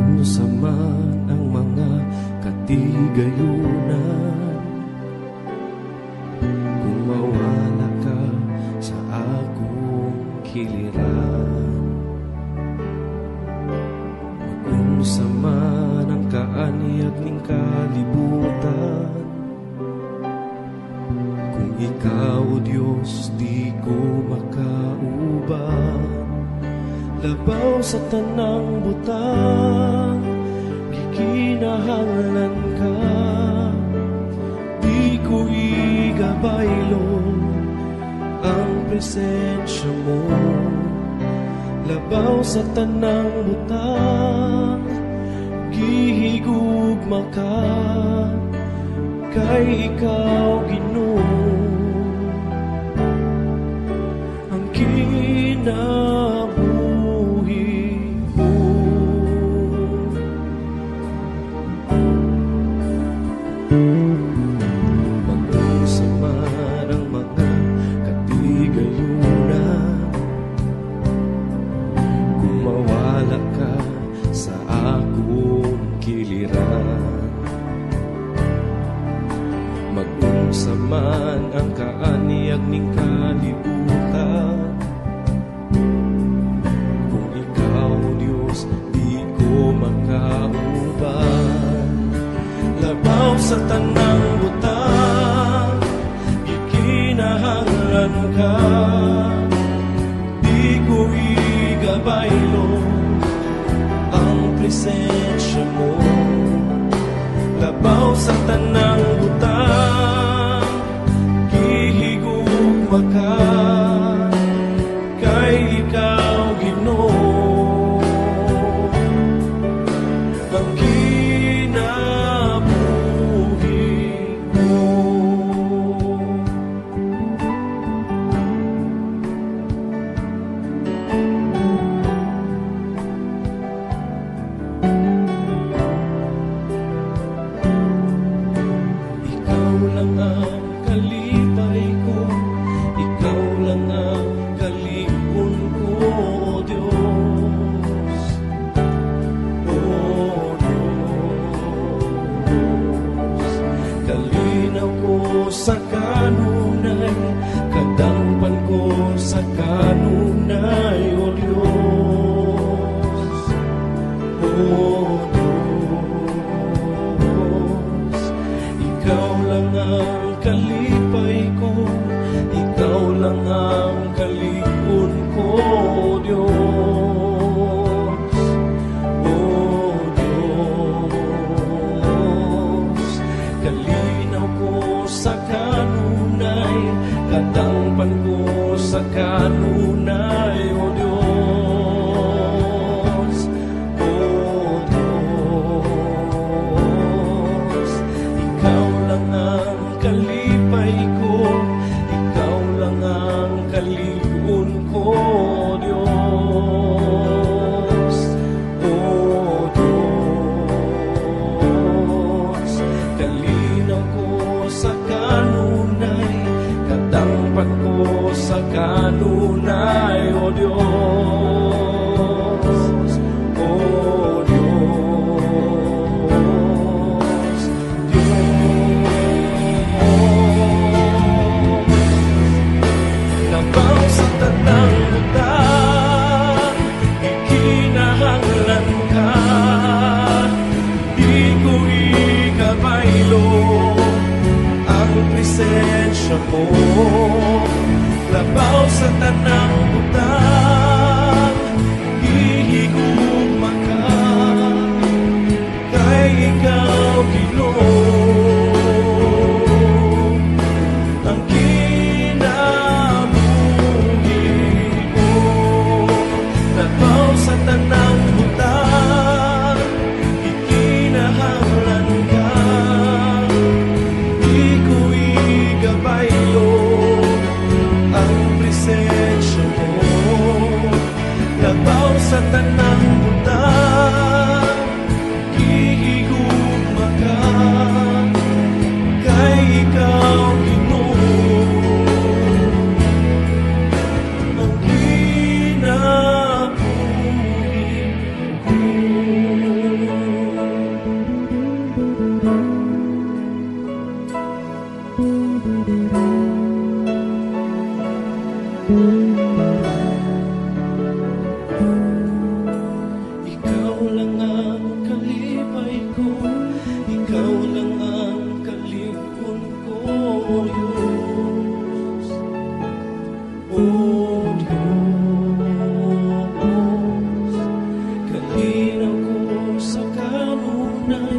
Unsa man ang mga katigayunan, kung mawala ka sa akong kiliran. Unsa man ang kaanyag ning kalibutan, kung ikaw, O Diyos, di ko makauban. Labaw sa tanang butang, gikinahanglan ka, di ko igabaylo ang presensya mo. Labaw sa tanang butang, gihigugma ka, kay ikaw, Ginoo, ang kinabuhi ko. Mag-unsa man ang mga katigayunan, kung mawala ka sa akong kiliran. Mag-unsa man ang kaanyag ning kalibutan, kung ikaw, Diyos, di ko makauban. Labaw sa tanang butang, gikinahanglan ka, di ko igabaylo ang presensya mo. Labaw sa tanang butang, gihigugma ka, kay ikaw, Ginoo, ang kinabuhi ko. Ikaw lang ang kalipay ko, ikaw lang ang kalipon ko, O Diyos. O Diyos, kalinaw ko sa kanunay, kadangpan ko sa kanunay, O Diyos. O Diyos, ikaw lang ang kalipay ko, ikaw lang ang kalipon ko, O Diyos. O Diyos, kalinaw ko sa kanunay, kadangpan ko sa kanunay, O Diyos. O Diyos, ikaw lang ang kalipay ko, ikaw lang ang kalipon ko, O Diyos. O Diyos, kalinaw ko sa kanunay, kadangpan ko sa kanunay, O Diyos. O Diyos, labaw sa tanang butang, ikinahanglan ka, di ko igabaylo ang presensya mo. Labaw sa tanang butang, gihigugma ka, kay ikaw, Ginoo, ang kinabuhi ko. Labaw sa tanang butang, ikinahanglan ka, di ko igabaylo ang presensya tunay